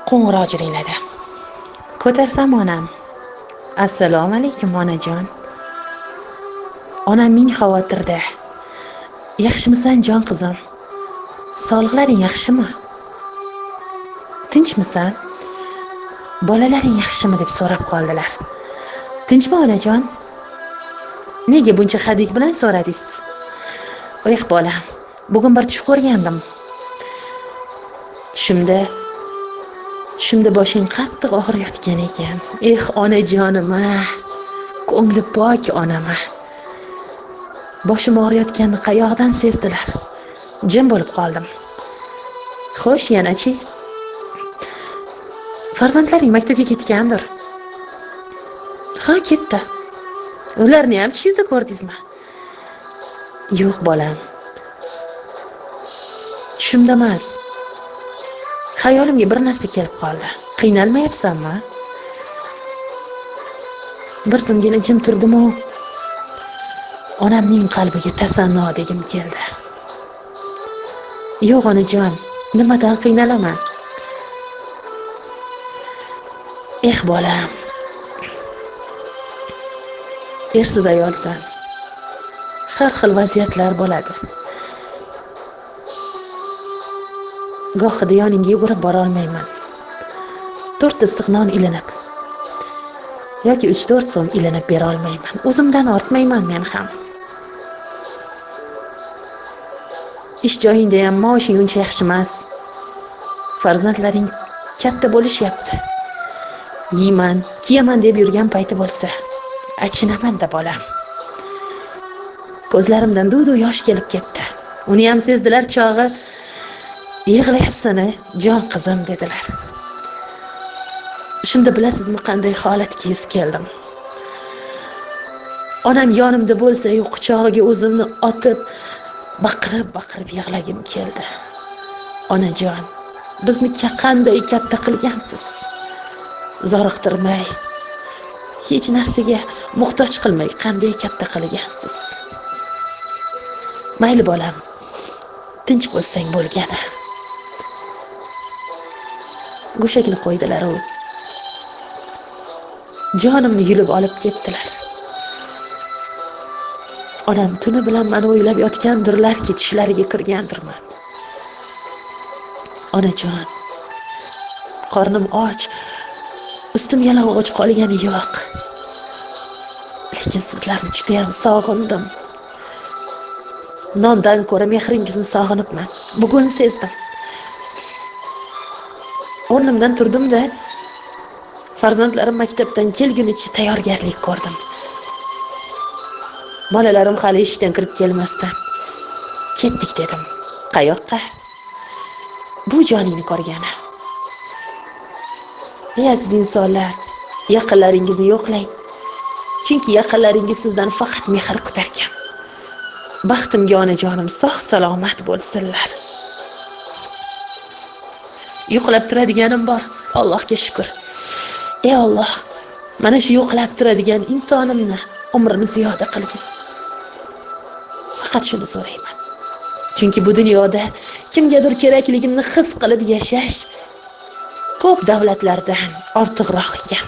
Qo'ng'iroq jiringladi. Ko'tarsam onam. Assalomu alaykum onajon. Onam ming xavotirda. Yaxshimisan jon qizim? Sog'liqlaring yaxshimi? Tinchmisan? Bolalaring yaxshimi deb so'rab qoldilar. Tinchmi onajon? Nega buncha hadik bilan so'radingiz? Voy bolam, bugun bir tush ko'rgandim. Tushimda boshing qattiq og'riyotgan ekan. Onajonim, ko'ngli pok onam. Boshim og'riyotganini qayoqdan sezdilar? Jim bo'lib qoldim. Xo'sh, yana-chi? Farzandlaring maktabga ketgandir. Ha, ketdi. Ularni ham tushingizda ko'rdingizmi? Yo'q bolam. Tushimda emas. Xayolimga bir narsa kelib qoldi. Qiynalmayapsanmi? Bir zumgina jim turdim-u, onamning qalbiga tasanno degim keldi. Yo'q onajon, nimadan qiynalaman? Bolam. Ersiz ayolsan. Har xil vaziyatlar bo'ladi. Gohida yoningga yugurib bora olmayman. 4 issiq non ilinib yoki 3-4 so'm ilinib bera olmayman. O'zimdan ortmayman men ham. Ish joyingda ham maoshing uncha yaxshi emas. Farzandlaring katta bo'lishyapti. Yeyman, kiyaman deb yurgan payti bo'lsa, achinaman-da bolam. Ko'zlarimdan duv-duv yosh kelib ketdi. Uni ham sezdilar chog'i. Yig'layapsan, jon qizim dedilar. Shunda bilasizmi qanday holatga yuz keldim. Onam yonimda bo'lsa-yu quchog'iga o'zimni otib, baqirib yig'lagim keldi. Onajon, bizni qanday katta qilgansiz? Zoriqtirmay, hech narsaga muhtoj qilmay qanday katta qilgansiz? Mayli bolam, tinch bo'lsang bo'lgani. Go'shakni qo'ydilar u. Jonimni yulib olib ketdilar. Onam tuni bilan meni o'ylab yotgandirlarki, tushlariga kirgandirman. Onajon, qornim och, ustim yalang'och qolgani yo'q. Lekin sizlarni juda ham sog'indim. Nondan ko'ra mehringizni sog'inibman. Bugun sezdim. O'rnimdan turdim-da, farzandlarim maktabdan kelgunicha tayyorgarlik ko'rdim. Bolalarim hali ishdan kirib kelmasdan ketdik dedim. Qayoqqa? Bu joningni ko'rgani. Aziz insonlar, yaqinlaringizni yo'qlang. Chunki yaqinlaringiz sizdan faqat mehr kutarkan. Baxtimga onajonim sog' salomat bo'lsinlar. Yo'qlab turadiganim bor. Allohga shukr. Alloh, mana shu yo'qlab turadigan insonimni umrini ziyoda qilgin. Faqat shuni so'rayman. Chunki bu dunyoda kimgadir kerakligimni his qilib yashash ko'p davlatlardan ortiqroq ekan.